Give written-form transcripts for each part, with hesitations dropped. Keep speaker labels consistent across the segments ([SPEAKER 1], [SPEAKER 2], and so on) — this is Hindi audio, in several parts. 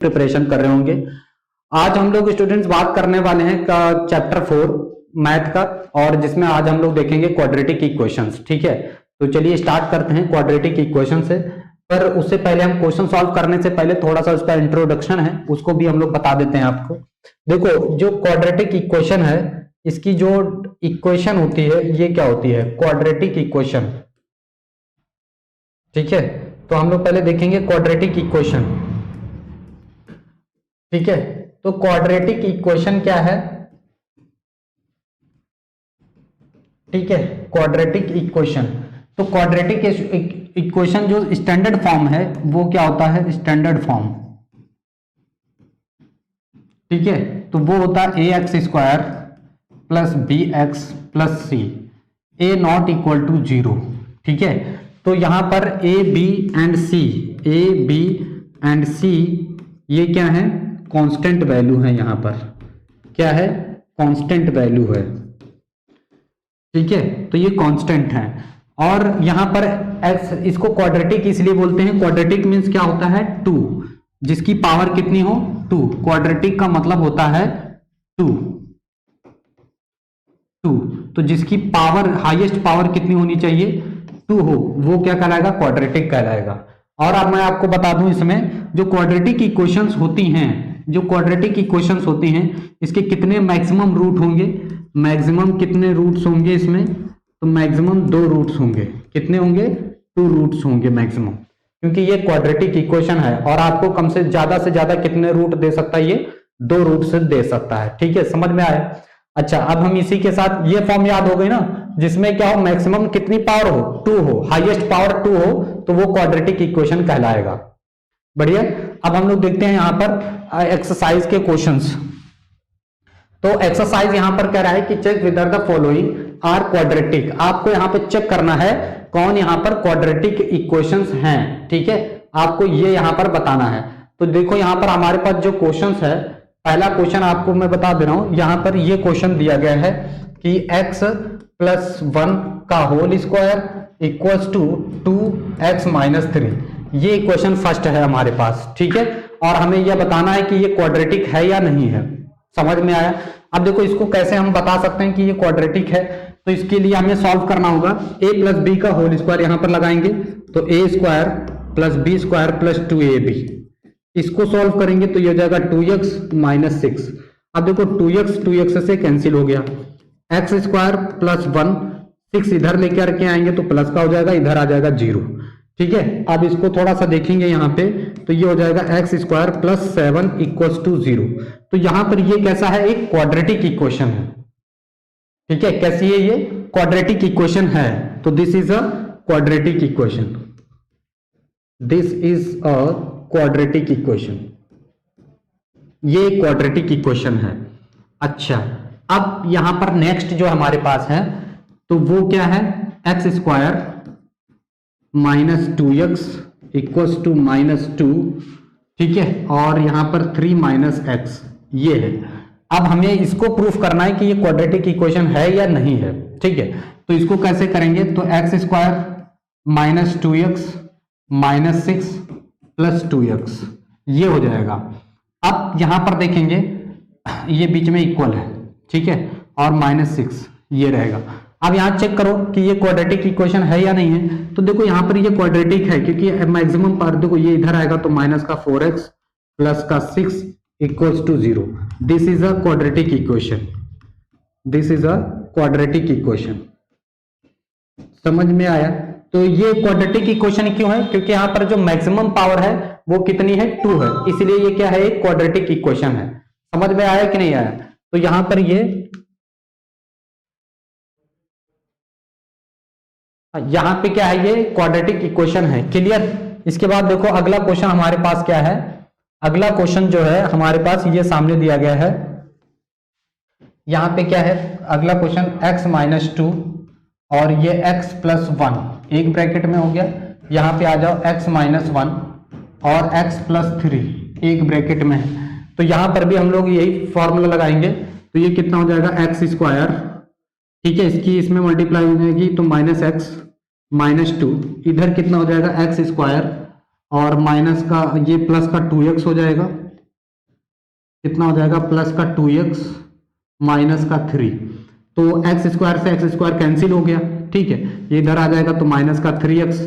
[SPEAKER 1] प्रिपरेशन कर रहे होंगे। आज हम लोग स्टूडेंट्स बात करने वाले हैं का चैप्टर 4 मैथ का, और जिसमें आज हम लोग देखेंगे क्वाड्रेटिक इक्वेशंस। ठीक है, तो चलिए स्टार्ट करते हैं क्वाड्रेटिक इक्वेशन से। पर उससे पहले हम क्वेश्चन सॉल्व करने से पहले थोड़ा सा उसका इंट्रोडक्शन है, उसको भी हम लोग बता देते हैं आपको। देखो, जो क्वाड्रेटिक इक्वेशन है, इसकी जो इक्वेशन होती है ये क्या होती है? Quadratic equation. ठीक है, तो हम लोग पहले देखेंगे क्वाड्रेटिक इक्वेशन। ठीक है, तो क्वाड्रेटिक इक्वेशन क्या है? ठीक है, क्वाड्रेटिक इक्वेशन, तो क्वाड्रेटिक इक्वेशन जो स्टैंडर्ड फॉर्म है वो क्या होता है? Standard form. ठीक है, तो वो होता है A X square plus B X plus C, A not equal to 0। ठीक है, तो यहां पर A B and C, A B and C ये क्या है? कांस्टेंट वैल्यू है। यहां पर क्या है? कांस्टेंट वैल्यू है। ठीक है, तो ये कांस्टेंट है। और यहां पर x, इसको क्वाड्रेटिक इसलिए बोलते हैं, क्वाड्रेटिक मींस क्या होता है? 2, जिसकी पावर कितनी हो? 2। क्वाड्रेटिक का मतलब होता है 2, तो जिसकी पावर, हाईएस्ट पावर कितनी होनी चाहिए? 2 हो, वो क्या कहलाएगा? क्वाड्रेटिक कहलाएगा। और अब मैं आपको बता दूं, इसमें जो क्वाड्रेटिक इक्वेशंस होती हैं, जो क्वाड्रेटिक इक्वेशंस होती हैं, इसके कितने मैक्सिमम रूट होंगे? मैक्सिमम कितने रूट्स होंगे इसमें? तो मैक्सिमम 2 रूट्स होंगे। कितने होंगे? 2 रूट्स होंगे मैक्सिमम, क्योंकि ये क्वाड्रेटिक इक्वेशन है। और आपको कम से ज्यादा कितने रूट दे सकता है? ये 2 रूट से दे सकता है। ठीक है, समझ में आया? अच्छा, अब हम इसी के साथ ये फॉर्म याद हो गई ना, जिसमें क्या हो? मैक्सिमम कितनी पावर हो? 2 हो, हाईएस्ट पावर 2 हो, तो वो क्वाड्रेटिक इक्वेशन कहलाएगा। बढ़िया। अब हम लोग देखते हैं यहां पर एक्सरसाइज के क्वेश्चंस। तो एक्सरसाइज यहां पर कह रहा है कि check whether the following are quadratic. आपको यहां पे चेक करना है कौन यहां पर क्वाड्रेटिक इक्वेशंस हैं। ठीक है, आपको ये यहां पर बताना है। तो देखो, यहां पर हमारे पास जो क्वेश्चंस है, पहला क्वेश्चन आपको मैं बता दे रहा हूं। यहां पर ये क्वेश्चन दिया गया है कि x प्लस 1 का whole square equals to 2x minus 3। ये क्वेश्चन फर्स्ट है हमारे पास। ठीक है, और हमें यह बताना है कि ये क्वाड्रेटिक है या नहीं है। समझ में आया? अब देखो, इसको कैसे हम बता सकते हैं कि ये क्वाड्रेटिक है? तो इसके लिए हमें सॉल्व करना होगा। a प्लस बी का होल स्क्वायर यहां पर लगाएंगे, तो a square plus B square plus 2ab। इसको सॉल्व करेंगे तो ये हो जाएगा 2x माइनस 6। अब देखो, 2x से कैंसिल हो गया। एक्स स्क्वायर प्लस 1, 6 इधर लेकर के आएंगे तो प्लस का हो जाएगा, इधर आ जाएगा 0। ठीक है, अब इसको थोड़ा सा देखेंगे यहां पे, तो ये हो जाएगा x square plus 7 equals to 0। तो यहां पर ये कैसा है? एक क्वाड्रेटिक इक्वेशन है। ठीक है, कैसी है ये? क्वाड्रेटिक इक्वेशन है। तो this is a quadratic equation, this is a quadratic equation, ये क्वाड्रेटिक इक्वेशन है। अच्छा, अब यहां पर नेक्स्ट जो हमारे पास है, तो वो क्या है? X square minus 2x equals to minus 2। ठीक है, और यहां पर 3 माइनस एक्स, ये है। अब हमें इसको प्रूफ करना है कि ये क्वाड्रेटिक इक्वेशन है या नहीं है। ठीक है, तो इसको कैसे करेंगे? तो x square minus 2x minus 6 plus 2x, ये हो जाएगा। अब यहां पर देखेंगे, ये बीच में इक्वल है। ठीक है, और माइनस 6 ये रहेगा। अब यहां चेक करो कि ये क्वाड्रेटिक इक्वेशन है या नहीं है। तो देखो, यहां पर ये क्वाड्रेटिक है, क्योंकि मैक्सिमम पावर, देखो ये इधर आएगा तो माइनस का 4x प्लस का 6 equals to 0। This is a quadratic equation, this is a quadratic equation. समझ में आया? तो ये क्वाड्रेटिक इक्वेशन क्यों है? क्योंकि यहां पर जो मैक्सिमम पावर है वो कितनी है? 2 है, इसलिए ये क्या है? एक क्वाड्रेटिक इक्वेशन है। समझ में आया कि नहीं आया? तो यहां पर ये, यहां पे क्या है? ये क्वाड्रेटिक इक्वेशन है। क्लियर? इसके बाद देखो, अगला क्वेश्चन हमारे पास क्या है? अगला क्वेश्चन जो है हमारे पास ये सामने दिया गया है। यहां पे क्या है? अगला क्वेश्चन x माइनस 2 और ये x प्लस 1 एक ब्रैकेट में हो गया। यहां पे आ जाओ, x माइनस 1 और x प्लस 3 एक ब्रैकेट में है। तो यहां पर भी हम लोग यही फॉर्मूला लगाएंगे। तो ये कितना हो जाएगा? X square. ठीक है, इसकी इसमें मल्टीप्लाई हो जाएगी तो माइनस एक्स माइनस 2, इधर कितना हो जाएगा? एक्स स्क्वायर और माइनस का ये प्लस का 2x हो जाएगा। कितना हो जाएगा, प्लस का 2x माइनस का 3। तो एक्स स्क्वायर से एक्स स्क्वायर कैंसिल हो गया, ठीक है, ये इधर आ जाएगा तो माइनस का 3x,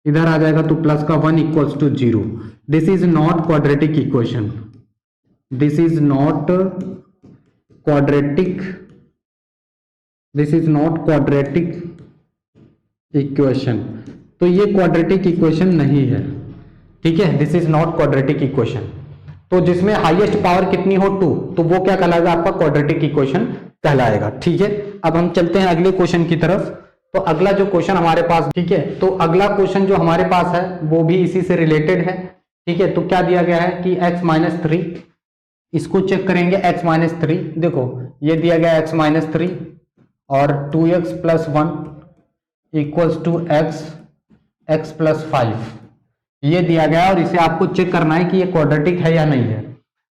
[SPEAKER 1] इधर आ जाएगा तो प्लस का 1 equals to 0। This is not quadratic equation, this is not quadratic, this is not quadratic equation. तो ये क्वाड्रेटिक इक्वेशन नहीं है, ठीक है, this is not quadratic equation. तो जिसमें हाईएस्ट पावर कितनी हो 2, तो वो क्या कहलाएगा, आपका क्वाड्रेटिक इक्वेशन कहलाएगा, ठीक है। अब हम चलते हैं अगले क्वेश्चन की तरफ। तो अगला जो क्वेश्चन हमारे पास, ठीक है, तो अगला क्वेश्चन जो हमारे पास है वो भी इसी से रिलेटेड है, ठीक है। तो क्या दिया गया है कि x-3, इसको चेक करेंगे, x-3, देखो ये दिया गया x-3 और 2x + 1 इक्वल्स टू x + 5, ये दिया गया और इसे आपको चेक करना है कि ये क्वाड्रेटिक है या नहीं है।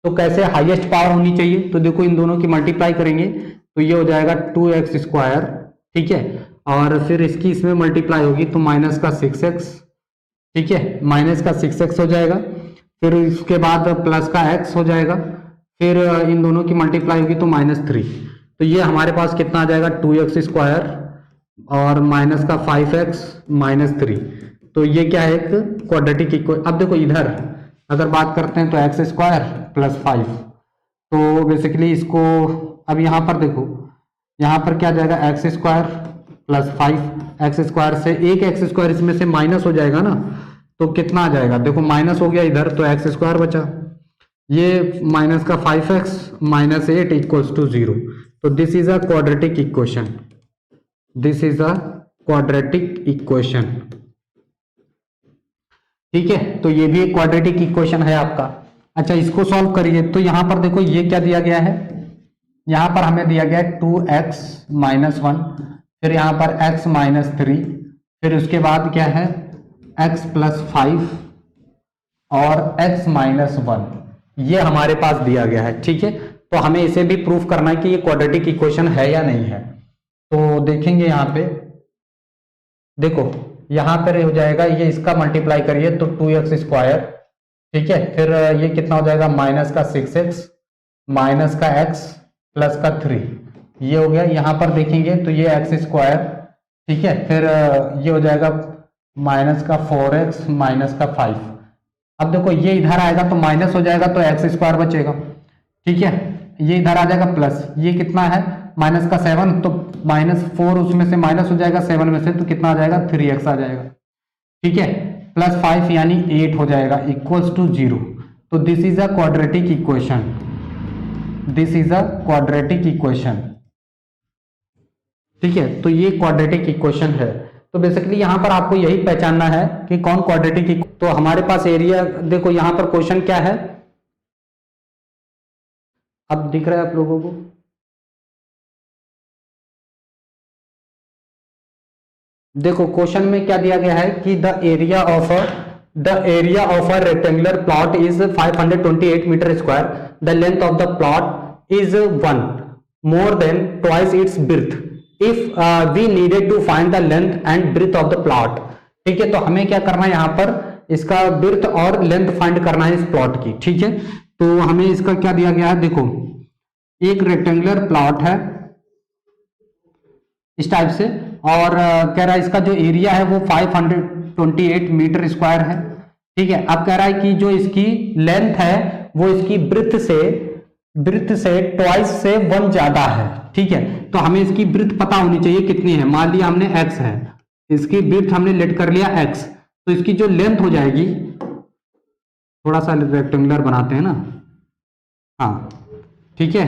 [SPEAKER 1] तो कैसे, हाईएस्ट पावर होनी चाहिए, तो देखो इन दोनों की मल्टीप्लाई करेंगे तो ये हो जाएगा 2x², ठीक है, और फिर इसकी इसमें मल्टीप्लाई होगी तो माइनस का 6x, ठीक है, माइनस का 6x हो जाएगा, फिर इसके बाद प्लस का x हो जाएगा, फिर इन दोनों की मल्टीप्लाई होगी तो -3। तो ये हमारे पास कितना आ जाएगा, 2x² और माइनस का 5x -3। तो ये क्या है, एक क्वाड्रेटिक इक्वेशन। अब देखो इधर अगर बात करते हैं तो x² + 5, तो बेसिकली इसको अब यहाँ पर देखो, यहाँ पर क्या जाएगा, x² + 5, x² से एक x² इसमें से माइनस हो जाएगा ना, तो कितना आ जाएगा, देखो माइनस हो गया इधर तो x² बचा, ये माइनस का 5x -8 इक्वल्स टू 0। तो this is a quadratic equation, this is a quadratic equation, ठीक है। तो ये भी एक क्वाड्रेटिक इक्वेशन है आपका। अच्छा, इसको सॉल्व करिए। तो यहां पर देखो ये क्या दिया गया है, यहां पर हमें दिया गया है 2x - 1, फिर यहां पर x - 3, फिर उसके बाद क्या है x + 5 और x - 1, ये हमारे पास दिया गया है, ठीक है। तो हमें इसे भी प्रूफ करना है कि ये क्वाड्रेटिक इक्वेशन है या नहीं है। तो देखेंगे यहाँ पे, देखो यहां पर हो जाएगा, ये इसका मल्टीप्लाई करिए तो 2x², ठीक है, फिर ये कितना हो जाएगा, माइनस का 6x माइनस का x प्लस का 3, ये हो गया। यहां पर देखेंगे तो ये x², ठीक है, फिर ये हो जाएगा माइनस का 4x माइनस का 5। अब देखो ये इधर आएगा तो माइनस हो जाएगा तो x² बचेगा, ठीक है, ये इधर आ जाएगा प्लस, ये कितना है माइनस का 7, तो -4 उसमें से माइनस हो जाएगा 7 में से, तो कितना आ जाएगा 3x आ जाएगा, ठीक है, + 5 यानी 8 हो जाएगा इक्वल्स टू 0। तो this is a quadratic equation, this is a quadratic equation, ठीक है। तो ये क्वाड्रेटिक इक्वेशन है। तो बेसिकली यहां पर आपको यही पहचानना है कि कौन क्वाड्रेटिक। तो हमारे पास एरिया, देखो यहां पर क्वेश्चन क्या है, अब दिख रहा है आप लोगों को, देखो क्वेश्चन में क्या दिया गया है कि the area of a rectangular plot is 528 metre square, the length of the plot is 1 more than twice its breadth if we needed to find the length and breadth of the plot, ठीक है। तो हमें क्या करना है, यहां पर इसका ब्रेथ और लेंथ फाइंड करना है इस प्लॉट की, ठीक है। तो हमें इसका क्या दिया गया है, देखो एक रेक्टेंगुलर प्लॉट है इस टाइप से, और कह रहा है इसका जो एरिया है वो 528 मीटर स्क्वायर है, ठीक है। अब कह रहा है कि जो इसकी लेंथ है वो इसकी ब्रेथ से ट्वाइस से 1 ज्यादा है, ठीक है। तो हमें इसकी ब्रेथ पता होनी चाहिए कितनी है, मान लिया हमने x है, इसकी ब्रेथ हमने लेट कर लिया x, तो इसकी जो लेंथ हो जाएगी, थोड़ा सा रेक्टेंगुलर बनाते हैं ना, हाँ ठीक है,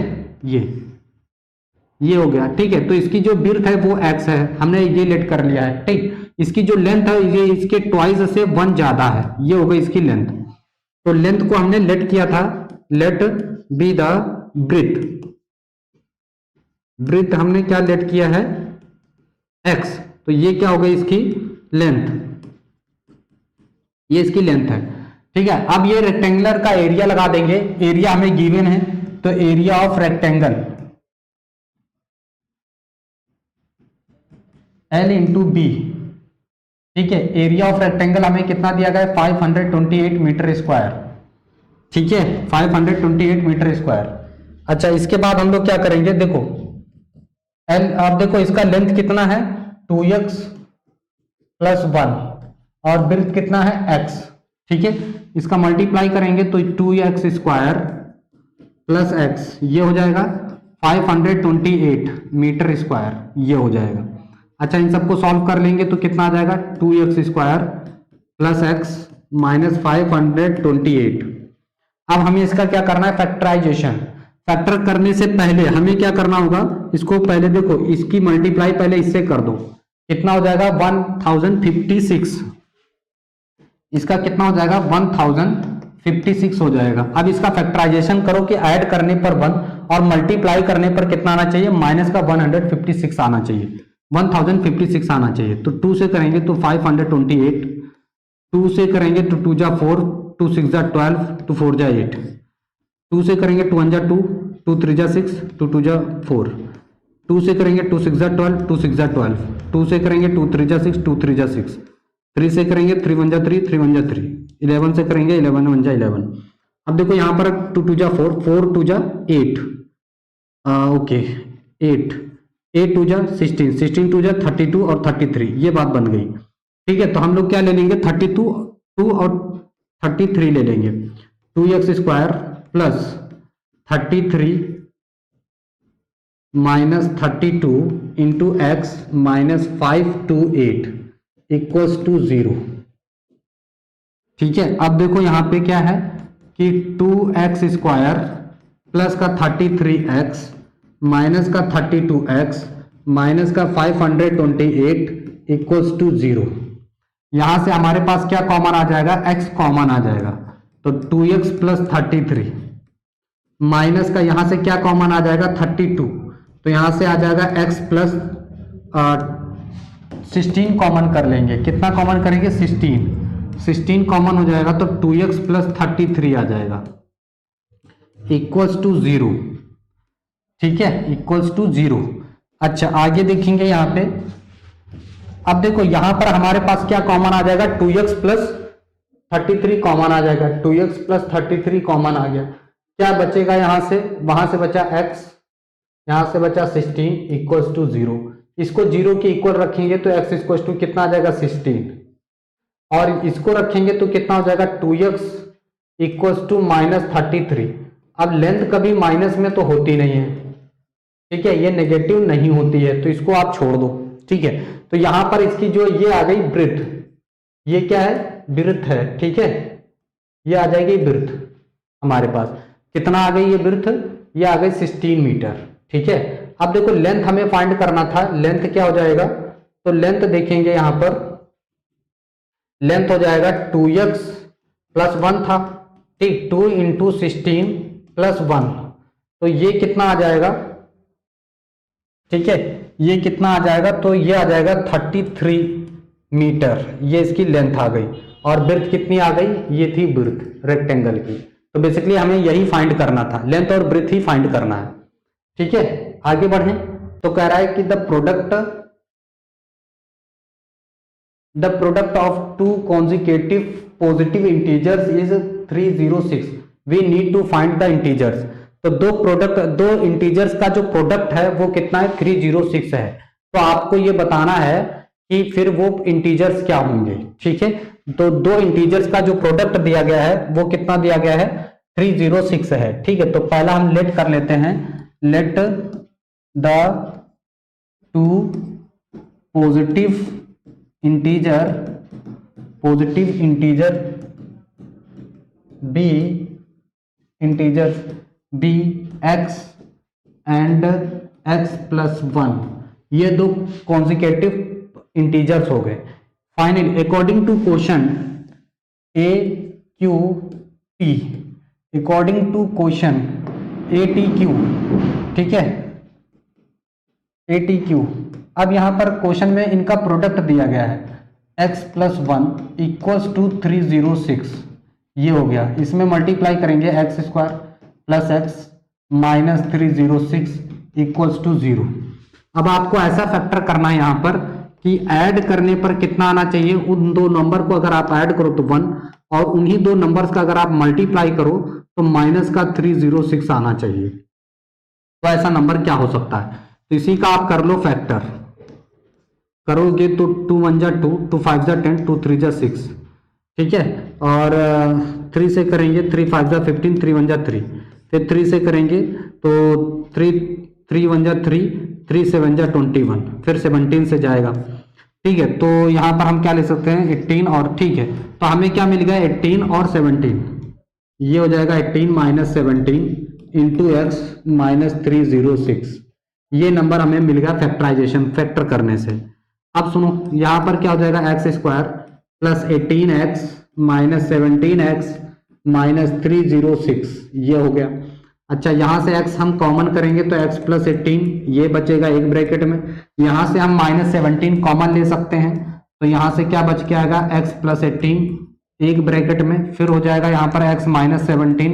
[SPEAKER 1] ये हो गया, ठीक है। तो इसकी जो ब्रेथ है वो x है, हमने ये लेट कर लिया है, ठीक। इसकी जो लेंथ है ये इसके ट्वाइस से 1 ज्यादा है, ये हो गई इसकी लेंथ। तो लेंथ को हमने लेट किया था, लेट बी द ब्रेथ हमने क्या लेट किया है x, तो ये क्या हो गई इसकी लेंथ, ये इसकी लेंथ है, ठीक है। अब ये रेक्टेंगुलर का एरिया लगा देंगे, एरिया हमें गिवन है, तो area of rectangle L into B, ठीक है। एरिया ऑफ रेक्टेंगल हमें कितना दिया गया है 528 मीटर स्क्वायर, ठीक है, 528 मीटर स्क्वायर। अच्छा, इसके बाद हम लोग क्या करेंगे, देखो एल, आप देखो इसका लेंथ कितना है 2x प्लस 1 और ब्रेथ कितना है x। ठीक है, इसका मल्टीप्लाई करेंगे तो 2x स्क्वायर प्लस x ये हो जाएगा 528 मीटर स्क्वायर, ये हो जाएगा। अच्छा, इन सबको सॉल्व कर लेंगे तो कितना आ जाएगा 2x square plus x minus 528। अब हमें इसका क्या करना है, फैक्टराइजेशन। फैक्टर करने से पहले हमें क्या करना होगा, इसको पहले देखो इसकी मल्टीप्लाई पहले इससे कर दो, कितना हो जाएगा 1056। इसका कितना हो जाएगा 1056 हो जाएगा। अब इसका फैक्टराइजेशन करो कि ऐड करने पर 1 और मल्टीप्लाई करने पर कितना आना चाहिए, माइनस का 156 आना चाहिए, 1056 आना चाहिए। तो 2 से करेंगे तो 528, 2 से करेंगे तो 2 जा 4, 2 6 जा 12, 2 4 जा 8, 2 से करेंगे 2 1 जा 2, 2 3 जा 6, 2 2 जा 4, 2 से करेंगे 2 6 जा 12, 2 6 जा 12, 2 से करेंगे 2 3 जा 6, 2 3 जा 6, 3 से करेंगे 3 1 जा 3, 3 1 जा 3, 11 से करेंगे 11 1 जा 11। अब देखो यहाँ पर 2 2 जा 4, 4 2 जा 8, ओके 8, 8 2 जा 16, 16 2 जा 32 और 33, ये बात बन गई। ठीक है, तो हम लोग क्या ले लेंगे 32 2 और 33 ले लेंगे, 2x square plus 33 minus 32 into x minus 528 equals to 0। ठीक है, अब देखो यहाँ पे क्या है कि 2x स्क्वायर प्लस का 33x माइनस का 32x माइनस का 528 इक्वल्स टू 0। यहां से हमारे पास क्या कॉमन आ जाएगा, x कॉमन आ जाएगा, तो 2x प्लस 33 माइनस का यहां से क्या कॉमन आ जाएगा 32, तो यहां से आ जाएगा x प्लस 16 कॉमन कर लेंगे। कितना कॉमन करेंगे 16 कॉमन हो जाएगा तो 2x प्लस 33 आ जाएगा इक्वल्स टू 0। ठीक है, इक्वल्स टू 0। अच्छा, आगे देखेंगे यहाँ पे, अब देखो यहां पर हमारे पास क्या कॉमन आ जाएगा 2x प्लस 33 कॉमन आ जाएगा, 2x प्लस 33 कॉमन आ गया। क्या बचेगा यहां से, वहां से बचा x, यहां से बचा 16 इक्वल्स टू 0। इसको 0 के इक्वल रखेंगे तो x इक्वल्स टू कितना आ जाएगा 16, और इसको रखेंगे तो कितना हो जाएगा 2x इक्वल्स टू माइनस 33। अब लेंथ कभी माइनस में तो होती नहीं है, ठीक है, ये नेगेटिव नहीं होती है, तो इसको आप छोड़ दो। ठीक है, तो यहां पर इसकी जो ये आ गई ब्रेथ, ये क्या है ब्रेथ है। ठीक है, ये आ जाएगी ब्रेथ, हमारे पास कितना आ गई ये ब्रेथ, ये आ गई 16 मीटर। ठीक है, अब देखो लेंथ हमें फाइंड करना था, लेंथ क्या हो जाएगा, तो लेंथ देखेंगे यहां पर, लेंथ हो जाएगा 2x प्लस 1 था, ठीक, 2 इंटू 16 प्लस 1, तो ये कितना आ जाएगा, ठीक है, ये कितना आ जाएगा, तो ये आ जाएगा 33 मीटर, ये इसकी लेंथ आ गई। और ब्रेथ कितनी आ गई, ये थी ब्रेथ रेक्टेंगल की। तो बेसिकली हमें यही फाइंड करना था, लेंथ और ब्रेथ ही फाइंड करना है। ठीक है, आगे बढ़े तो कह रहा है कि the product of two consecutive positive integers is 306, we need to find the integers. तो दो इंटीजर्स का जो प्रोडक्ट है वो कितना है 306 है, तो आपको ये बताना है कि फिर वो इंटीजर्स क्या होंगे। ठीक है, तो दो इंटीजर्स का जो प्रोडक्ट दिया गया है वो कितना दिया गया है 306 है। ठीक है, तो पहला हम लेट कर लेते हैं, let the two positive integer be integers be x and x plus 1, ये दो कॉन्जिक्यूटिव इंटीजर्स हो गए। Finally according to question A Q T, according to question A T Q, ठीक है, ए टी क्यू। अब यहां पर क्वेश्चन में इनका प्रोडक्ट दिया गया है x प्लस 1 इक्वल्स टू 306, ये हो गया। इसमें मल्टीप्लाई करेंगे x square plus x minus 306 equals to 0। अब आपको ऐसा फैक्टर करना है यहाँ पर कि ऐड करने पर कितना आना चाहिए, उन दो नंबर को अगर आप ऐड करो तो 1, और उन्हीं दो नंबर्स का अगर आप मल्टीप्लाई करो तो माइनस का 306 आना चाहिए। तो ऐसा नंबर क्या हो सकता है, तो इसी का आप कर लो फैक्टर, करोगे तो 2 1 जा 2, 2 5 जा 10, 2 3 जा 6, ठीक है। और 3 से करेंगे, 3 5 जा 15, 3 1 जा 3, फिर 3 से करेंगे तो 3 1 जा 3, 3 7 जा 21, फिर 17 से जाएगा, ठीक है। तो यहाँ पर हम क्या ले सकते हैं 18, और ठीक है, तो हमें क्या मिल गया 18 और 17, ये हो जाएगा 18 माइनस 17 इंटू एक्स माइनस 306, ये नंबर हमें मिल गया फैक्टराइजेशन, फैक्टर करने से। अब सुनो, यहां पर क्या हो जाएगा x square plus 18x minus 17x minus 306, ये हो गया। अच्छा, यहां से x हम कॉमन करेंगे तो x प्लस 18 ये बचेगा एक ब्रैकेट में, यहां से हम माइनस 17 कॉमन ले सकते हैं, तो यहां से क्या बच के आएगा x प्लस 18 एक ब्रैकेट में, फिर हो जाएगा यहां पर x माइनस 17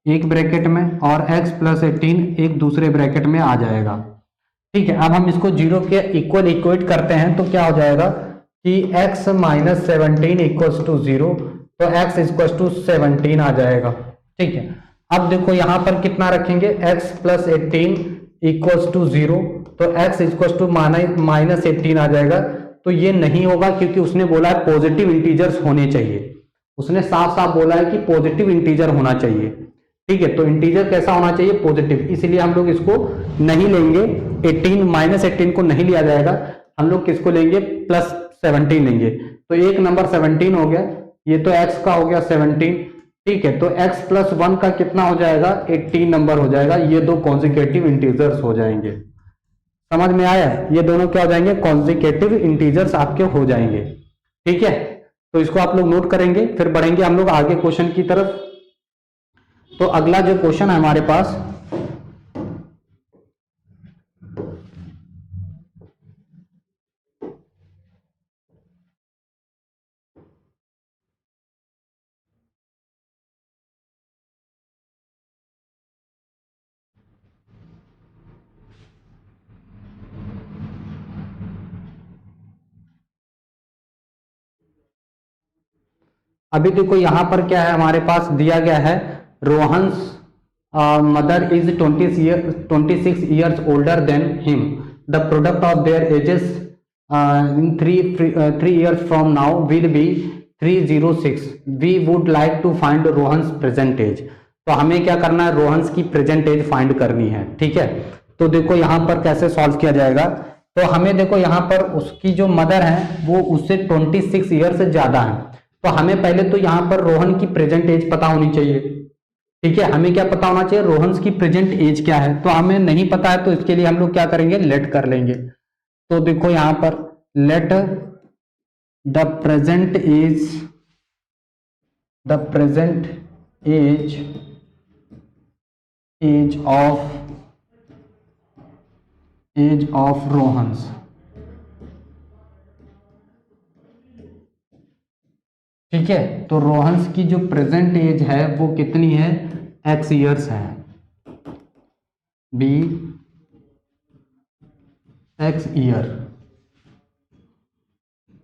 [SPEAKER 1] एक ब्रैकेट में, और x प्लस 18 एक दूसरे ब्रैकेट में आ जाएगा, ठीक है। अब हम इसको जीरो के इक्वल इक्वेट करते हैं तो क्या हो जाएगा कि x माइनस 17 इक्वल्स टू 0, तो x इक्वल्स टू 17 आ जाएगा, ठीक है। अब देखो यहां पर कितना रखेंगे, x प्लस 18 इक्वल्स टू 0, तो x इक्वल्स टू माइनस 18 आ जाएगा। तो ये नहीं होगा क्योंकि उसने बोला है पॉजिटिव इंटीजर्स होने चाहिए, उसने साफ साफ बोला है कि पॉजिटिव इंटीजर होना चाहिए, ठीक है। तो इंटीजर कैसा होना चाहिए, पॉजिटिव, इसलिए हम लोग इसको नहीं लेंगे, 18 माइनस 18 को नहीं लिया जाएगा, हम लोग किसको लेंगे प्लस 17 लेंगे, तो एक नंबर 17 हो गया, ये तो x का हो गया 17, ठीक है। तो x प्लस 1 का कितना हो जाएगा 18 नंबर हो जाएगा, ये दो कॉन्जिक्यूटिव इंटीजर्स हो जाएंगे, समझ में आया, ये दोनों क्या हो जाएंगे कॉन्जिक्यूटिव इंटीजर्स आपके हो जाएंगे, ठीक है। तो इसको आप लोग नोट करेंगे, फिर बढ़ेंगे हम लोग आगे क्वेश्चन की तरफ। तो अगला जो क्वेश्चन है हमारे पास, अभी देखो यहां पर क्या है, हमारे पास दिया गया है Rohan's mother is 26 years older than him, the product of their ages in 3 years from now will be 306, we would like to find Rohan's present age. तो हमें क्या करना है, रोहन्स की प्रेजेंट एज फाइंड करनी है, ठीक है। तो देखो यहां पर कैसे सॉल्व किया जाएगा, तो हमें देखो यहां पर उसकी जो मदर है वो उससे 26 ईयर से ज्यादा है, तो हमें पहले तो यहां पर रोहन की प्रेजेंट एज पता होनी चाहिए, ठीक है। हमें क्या पता होना चाहिए, रोहन की प्रेजेंट एज क्या है, तो हमें नहीं पता है, तो इसके लिए हम लोग क्या करेंगे लेट कर लेंगे। तो देखो यहां पर let the present age of Rohan's, ठीक है। तो रोहन्स की जो प्रेजेंट एज है वो कितनी है, x ईयर्स है, बी x ईयर,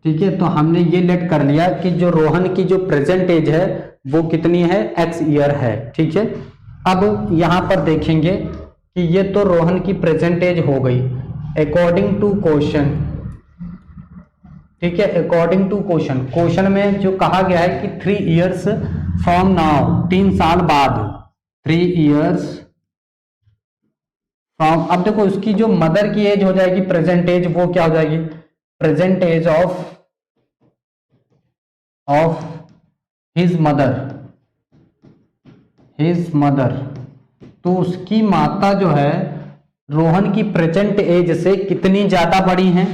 [SPEAKER 1] ठीक है। तो हमने ये लेट कर लिया कि जो रोहन की जो प्रेजेंट एज है वो कितनी है, x ईयर है, ठीक है। अब यहां पर देखेंगे कि ये तो रोहन की प्रेजेंट एज हो गई अकॉर्डिंग टू क्वेश्चन, ठीक है। अकॉर्डिंग टू क्वेश्चन में जो कहा गया है कि 3 ईयर्स फ्रॉम नाउ, 3 साल बाद, 3 ईयर्स फ्रॉम, अब देखो उसकी जो मदर की एज हो जाएगी प्रेजेंट एज, वो क्या हो जाएगी, present age of his mother, तो उसकी माता जो है रोहन की प्रेजेंट एज से कितनी ज्यादा बड़ी है,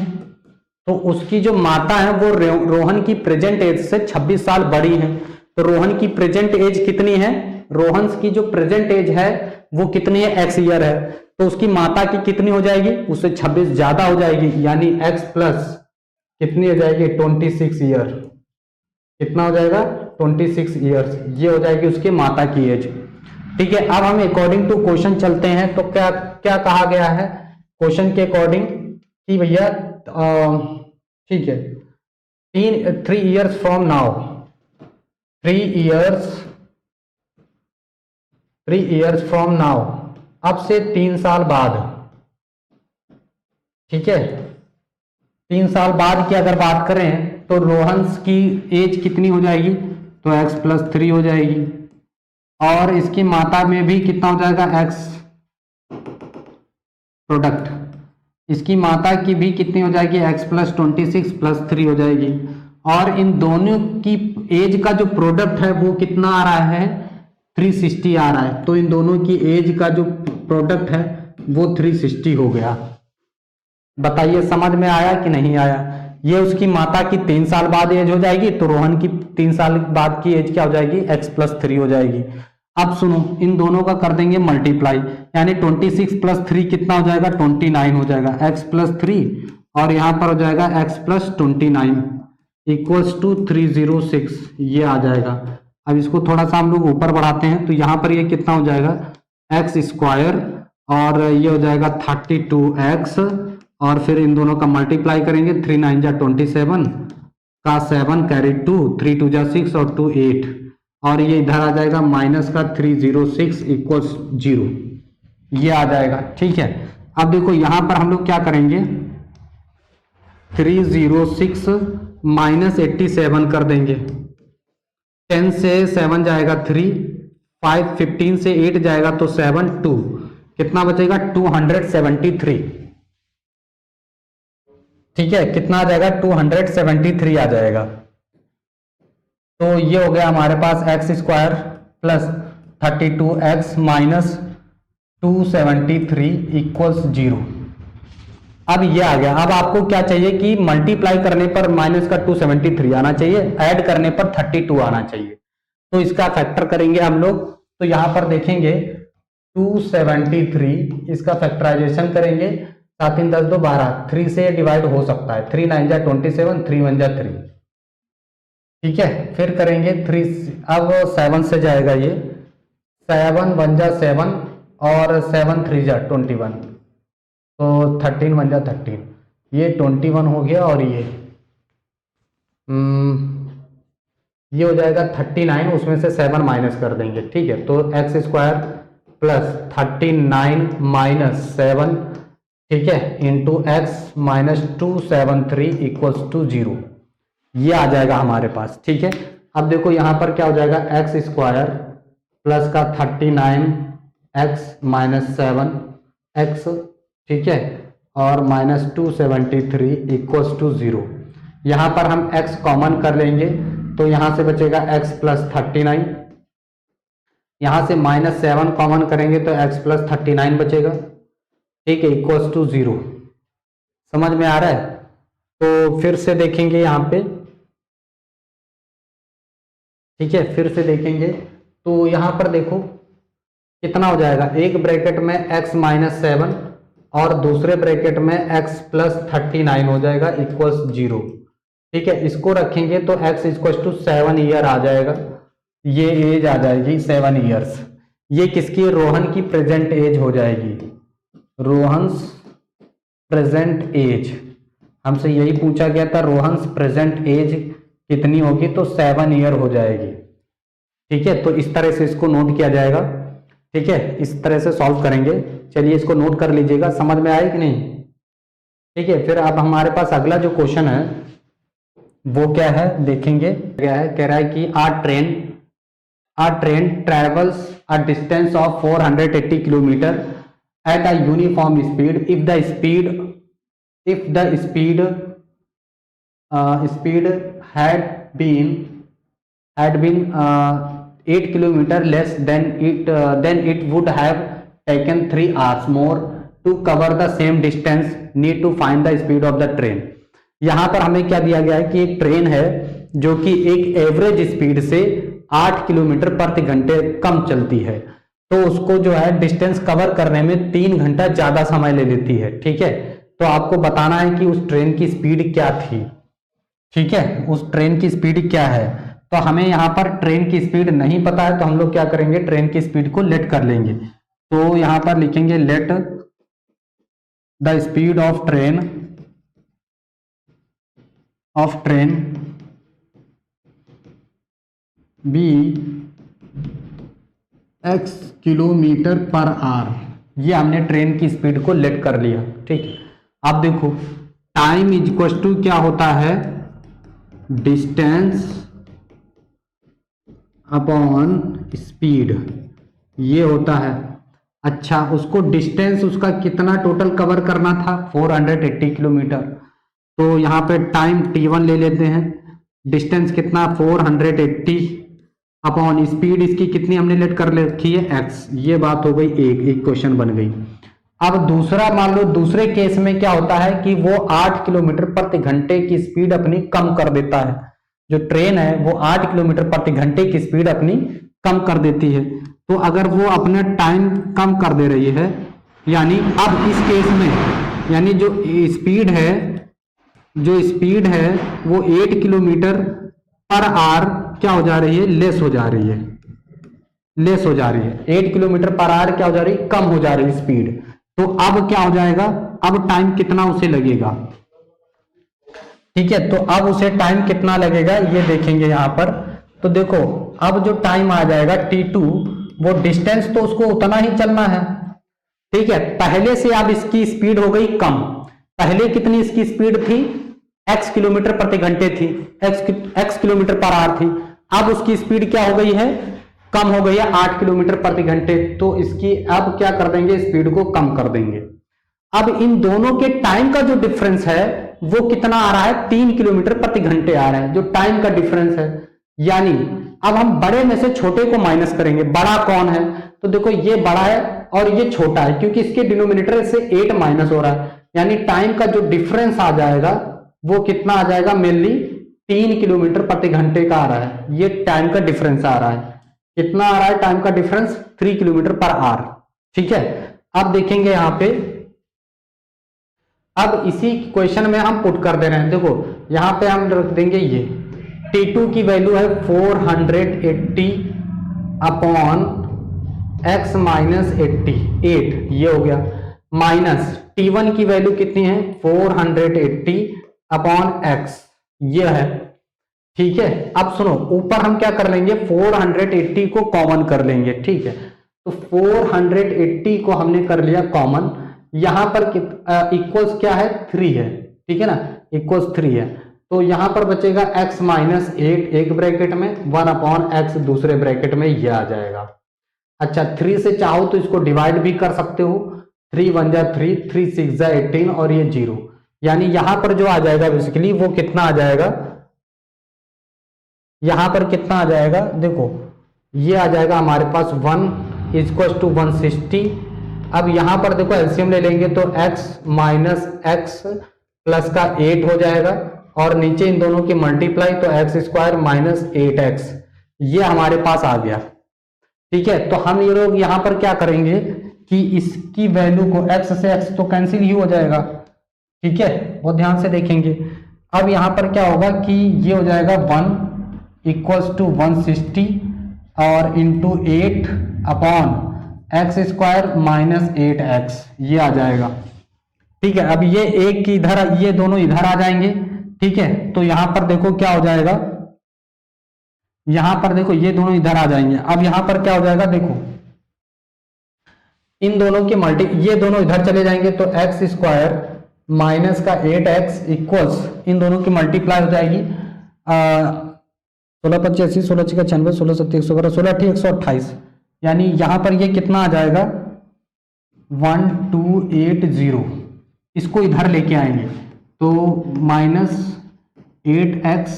[SPEAKER 1] तो उसकी जो माता है वो रोहन की प्रेजेंट एज से 26 साल बड़ी है। तो रोहन की प्रेजेंट एज कितनी है, रोहन की जो प्रेजेंट एज है वो कितनी है, x ईयर है, तो उसकी माता की कितनी हो जाएगी, उससे 26 ज्यादा हो जाएगी, यानी x प्लस कितनी हो जाएगी 26 ईयर, कितना हो जाएगा 26 ईयर्स, ये हो जाएगी उसकी माता की एज, ठीक है। अब हम अकॉर्डिंग टू क्वेश्चन चलते हैं, तो क्या क्या कहा गया है क्वेश्चन के अकॉर्डिंग कि भैया ठीक है, 3 years from now, 3 years from now, अब से 3 साल बाद, ठीक है, 3 साल बाद की अगर बात करें तो रोहन्स की एज कितनी हो जाएगी, तो x+3 हो जाएगी, और इसकी माता में भी कितना हो जाएगा, x प्रोडक्ट, इसकी माता की भी कितनी हो जाएगी, x+26+3 हो जाएगी, और इन दोनों की एज का जो प्रोडक्ट है वो कितना आ रहा है, 360 आ रहा है, तो इन दोनों की एज का जो प्रोडक्ट है वो 360 हो गया। बताइए समझ में आया कि नहीं आया। ये उसकी माता की 3 साल बाद एज हो जाएगी, तो रोहन की 3 साल बाद की एज क्या हो जाएगी, x+3 हो जाएगी। अब सुनो, इन दोनों का कर देंगे मल्टीप्लाई, यानी 26+3 कितना हो जाएगा, 29 हो जाएगा, x+3 और यहां पर हो जाएगा x+29 इक्वल्स टू 306, ये आ जाएगा। अब इसको थोड़ा सा हम लोग ऊपर बढ़ाते हैं, तो यहां पर ये कितना हो जाएगा, x² और ये हो जाएगा 32x, और फिर इन दोनों का मल्टीप्लाई करेंगे, 3 9 जा 27 का 7 कैरी 2, 3 2 जा 6 और 2 8, और ये इधर आ जाएगा माइनस का 306 इक्वल्स 0, ये आ जाएगा। ठीक है, अब देखो यहां पर हम लोग क्या करेंगे, 306 माइनस 87 कर देंगे, 10 से 7 जाएगा 3, 5 15 से 8 जाएगा तो 7 2, कितना बचेगा 273। ठीक है, कितना आ जाएगा 273 आ जाएगा। तो ये हो गया हमारे पास x² plus 32x minus 273 equals 0। अब ये आ गया। अब आपको क्या चाहिए कि मल्टीप्लाई करने पर माइनस का 273 आना चाहिए, ऐड करने पर 32 आना चाहिए। तो इसका फैक्टर करेंगे हम लोग, तो यहां पर देखेंगे 273, इसका फैक्टराइजेशन करेंगे, 7 3 10 2 12, 3 से डिवाइड हो सकता है, 3 9 जा 27, 3 1 जा 3। ठीक है, फिर करेंगे 3, अब 7 से जाएगा ये, 7 1 जा 7 और 7 3 जा 21, तो 13 1 जा 13, ये 21 हो गया, और ये हो जाएगा 39, उसमें से 7 माइनस कर देंगे। ठीक है, तो x² प्लस 39 माइनस 7, ठीक है, into x minus 273 equals to 0, ये आ जाएगा हमारे पास। ठीक है, अब देखो यहां पर क्या हो जाएगा, x² प्लस का 39 x माइनस 7 x, ठीक है, और माइनस 273 इक्वल्स टू 0। यहां पर हम x कॉमन कर लेंगे, तो यहां से बचेगा x प्लस 39, यहां से माइनस 7 कॉमन करेंगे तो x प्लस 39 बचेगा। ठीक है, इक्वल्स टू 0। समझ में आ रहा है। तो फिर से देखेंगे यहां पे, ठीक है, फिर से देखेंगे, तो यहां पर देखो कितना हो जाएगा, एक ब्रैकेट में x माइनस 7 और दूसरे ब्रैकेट में x प्लस 39 हो जाएगा इक्वल्स 0। ठीक है, इसको रखेंगे तो x इक्वल्स टू 7 ईयर आ जाएगा, ये एज आ जाएगी 7 ईयर्स। ये किसकी, रोहन की प्रेजेंट एज हो जाएगी, रोहन्स प्रेजेंट एज। हमसे यही पूछा गया था, रोहन्स प्रेजेंट एज कितनी होगी, तो 7 ईयर हो जाएगी। ठीक है, तो इस तरह से इसको नोट किया जाएगा। ठीक है, इस तरह से सॉल्व करेंगे। चलिए इसको नोट कर लीजिएगा, समझ में आया कि नहीं। ठीक है, फिर अब हमारे पास अगला जो क्वेश्चन है वो क्या है देखेंगे। क्या है, कह रहा है कि a train travels a distance of 480 kilometer at a uniform speed if the speed had been 8 kilometer less then it would have taken 3 hours more to cover the same distance. Need to find the speed of the train. यहां पर हमें क्या दिया गया है कि एक ट्रेन है जो कि एक एवरेज स्पीड से 8 किलोमीटर प्रति घंटे कम चलती है, तो उसको जो है डिस्टेंस कवर करने में 3 घंटा ज्यादा समय ले लेती है। ठीक है, तो आपको बताना है कि उस ट्रेन की स्पीड क्या थी। ठीक है, उस ट्रेन की स्पीड क्या है। तो हमें यहां पर ट्रेन की स्पीड नहीं पता है, तो हम लोग क्या करेंगे, ट्रेन की स्पीड को लेट कर लेंगे। तो यहां पर लिखेंगे let the speed of train of train be x kilometre per hour. ये हमने ट्रेन की स्पीड को लेट कर लिया, ठीक है। अब देखो टाइम इज इक्वल टू क्या होता है, डिस्टेंस अपॉन स्पीड, ये होता है। अच्छा, उसको डिस्टेंस उसका कितना टोटल कवर करना था, 480 किलोमीटर। तो यहाँ पे टाइम t1 ले लेते हैं, डिस्टेंस कितना 480 अपॉन स्पीड इसकी कितनी हमने लेट कर रखी है x। ये बात हो गई, एक क्वेश्चन बन गई। अब दूसरा मान लो, दूसरे केस में क्या होता है कि वो 8 किलोमीटर प्रति घंटे की स्पीड अपनी कम कर देता है। जो ट्रेन है वो 8 किलोमीटर प्रति घंटे की स्पीड अपनी कम कर देती है। तो अगर वो अपना टाइम कम कर दे रही है, यानी अब इस केस में, यानी जो स्पीड है वो 8 किलोमीटर पर आवर क्या हो जा रही है, लेस हो जा रही है, 8 किलोमीटर पर आवर क्या हो जा रही है, कम हो जा रही है स्पीड। तो अब क्या हो जाएगा, अब टाइम कितना उसे लगेगा, ठीक है। तो अब उसे टाइम कितना लगेगा ये देखेंगे यहां पर। तो देखो अब जो टाइम आ जाएगा t2, वो डिस्टेंस तो उसको उतना ही चलना है, ठीक है। पहले से अब इसकी स्पीड हो गई कम। पहले कितनी इसकी स्पीड थी, x किलोमीटर प्रति घंटे थी, x किलोमीटर पर आवर थी। अब उसकी स्पीड क्या हो गई है, कम हो गई है 8 किलोमीटर प्रति घंटे। तो इसकी अब क्या कर देंगे, स्पीड को कम कर देंगे। अब इन दोनों के टाइम का जो डिफरेंस है वो कितना आ रहा है, 3 किलोमीटर प्रति घंटे आ रहा है, जो टाइम का डिफरेंस है। यानी अब हम बड़े में से छोटे को माइनस करेंगे। बड़ा कौन है, तो देखो ये बड़ा है और ये छोटा है, क्योंकि इसके डिनोमिनेटर से 8 माइनस हो रहा है। यानी टाइम का जो डिफरेंस आ जाएगा वो कितना आ जाएगा, मेनली 3 किलोमीटर प्रति घंटे का आ रहा है। ये टाइम का डिफरेंस आ रहा है, कितना आ रहा है टाइम का डिफरेंस, 3 किलोमीटर पर आवर, ठीक है। अब देखेंगे यहां पे, अब इसी क्वेश्चन में हम पुट कर दे रहे हैं। देखो यहां पे हम रख देंगे ये t2 की वैल्यू है 480 अपॉन x माइनस 88, ये हो गया, माइनस t1 की वैल्यू कितनी है 480 अपॉन x, ये है, ठीक है। अब सुनो ऊपर हम क्या कर लेंगे, 480 को कॉमन कर लेंगे, ठीक है। तो 480 को हमने कर लिया कॉमन, यहां पर इक्वल्स क्या है, 3 है, ठीक है ना, इक्वल्स 3 है। तो यहां पर बचेगा x माइनस 8 एक ब्रैकेट में, 1 अपॉन x दूसरे ब्रैकेट में, ये आ जाएगा। अच्छा 3 से चाहो तो इसको डिवाइड भी कर सकते हो, 3 1 जा 3, 3 6 जा 18 और ये 0। यानी यहां पर जो आ जाएगा बेसिकली वो कितना आ जाएगा, यहां पर कितना आ जाएगा, देखो ये आ जाएगा हमारे पास 1 इक्वल टू 160। अब यहां पर देखो एलसीएम ले लेंगे तो x माइनस x प्लस का 8 हो जाएगा, और नीचे इन दोनों की मल्टीप्लाई तो एक्स स्क्वायर माइनस 8x, ये हमारे पास आ गया, ठीक है। तो हम ये लोग यहां पर क्या करेंगे कि इसकी वैल्यू को, x से x तो कैंसिल ही हो जाएगा, ठीक है, बहुत ध्यान से देखेंगे। अब यहां पर क्या होगा कि ये हो जाएगा 1 इक्वल्स टू 160 और into 8 upon x square minus 8x, ये आ जाएगा, ठीक है। अब ये एक की इधर, ये दोनों इधर आ जाएंगे, ठीक है। तो यहां पर देखो क्या हो जाएगा, यहां पर देखो ये दोनों इधर आ जाएंगे। अब यहां पर क्या हो जाएगा, देखो इन दोनों की मल्टी, ये दोनों इधर चले जाएंगे तो एक्स स्क्वायर माइनस का 8x इक्वल्स, इन दोनों की मल्टीप्लाई हो जाएगी 16 25 80, 16 6 96, 16 7 112, 16 8 128। यानी यहां पर ये कितना आ जाएगा 1280, इसको इधर लेके आएंगे तो माइनस 8x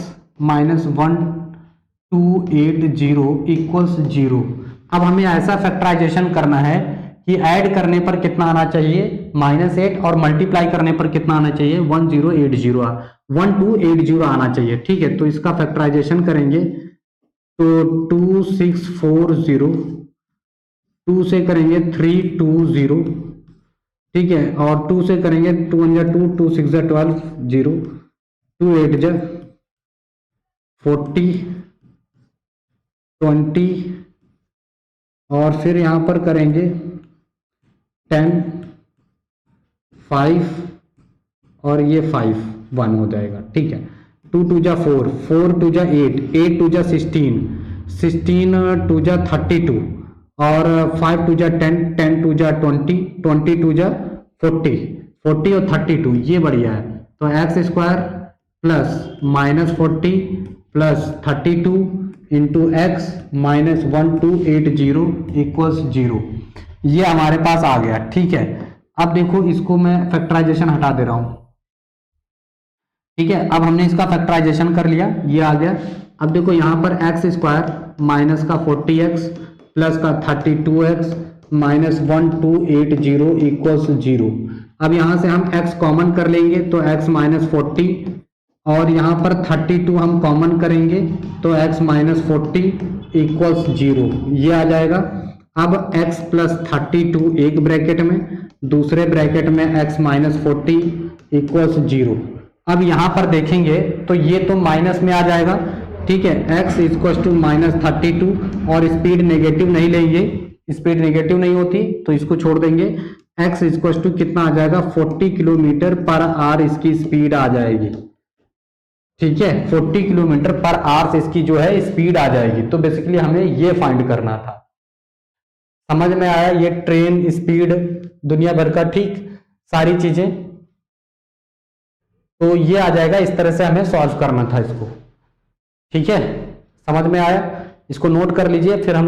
[SPEAKER 1] माइनस 1280 इक्वल्स 0। अब हमें ऐसा फैक्टराइजेशन करना है कि ऐड करने पर कितना आना चाहिए, -8, और मल्टीप्लाई करने पर कितना आना चाहिए, 1280 आना चाहिए, ठीक है। तो इसका फैक्टराइजेशन करेंगे तो 2640, 2 से करेंगे 320, ठीक है, और 2 से करेंगे 2 1 जा 2, 2 6 जा 12, 0, 2 8 जा 40, 20, और फिर यहां पर करेंगे 10, 5 और ये 5 1 हो जाएगा, ठीक है। 2 2 जा 4, 4 2 जा 8, 8 2 जा 16, 16 2 जा 32 और 5 2 जा 10, 10 2 जा 20, 20 2 जा 40, 40 और 32, ये बढ़िया है। तो x square plus minus 40 plus 32 into x minus 1280 equals 0, ये हमारे पास आ गया। ठीक है, अब देखो इसको मैं फैक्टराइजेशन हटा दे रहा हूं। ठीक है, अब हमने इसका फैक्टराइजेशन कर लिया, ये आ गया। अब देखो यहां पर एक्स स्क्वायर माइनस का 40x प्लस का 32x माइनस 1280 इक्वल्स 0। अब यहां से हम x कॉमन कर लेंगे तो x माइनस 40 और यहां पर 32 हम कॉमन करेंगे तो x माइनस 40 इक्वल्स 0, ये आ जाएगा। अब x प्लस 32 एक ब्रैकेट में, दूसरे ब्रैकेट में x माइनस 40 इक्वल्स 0। अब यहां पर देखेंगे तो ये तो माइनस में आ जाएगा। ठीक है, x इक्वल्स टू माइनस 32 और स्पीड नेगेटिव नहीं लेंगे, स्पीड नेगेटिव नहीं होती तो इसको छोड़ देंगे। x इक्वल्स टू कितना आ जाएगा 40 किलोमीटर पर आवर इसकी स्पीड आ जाएगी। ठीक है, 40 किलोमीटर पर आवर से इसकी जो है स्पीड आ जाएगी। तो बेसिकली हमें ये फाइंड करना था। समझ में आया, ये ट्रेन स्पीड दुनिया भर का, ठीक, सारी चीजें। तो ये आ जाएगा, इस तरह से हमें सॉल्व करना था इसको। ठीक है, समझ में आया, इसको नोट कर लीजिए, फिर हम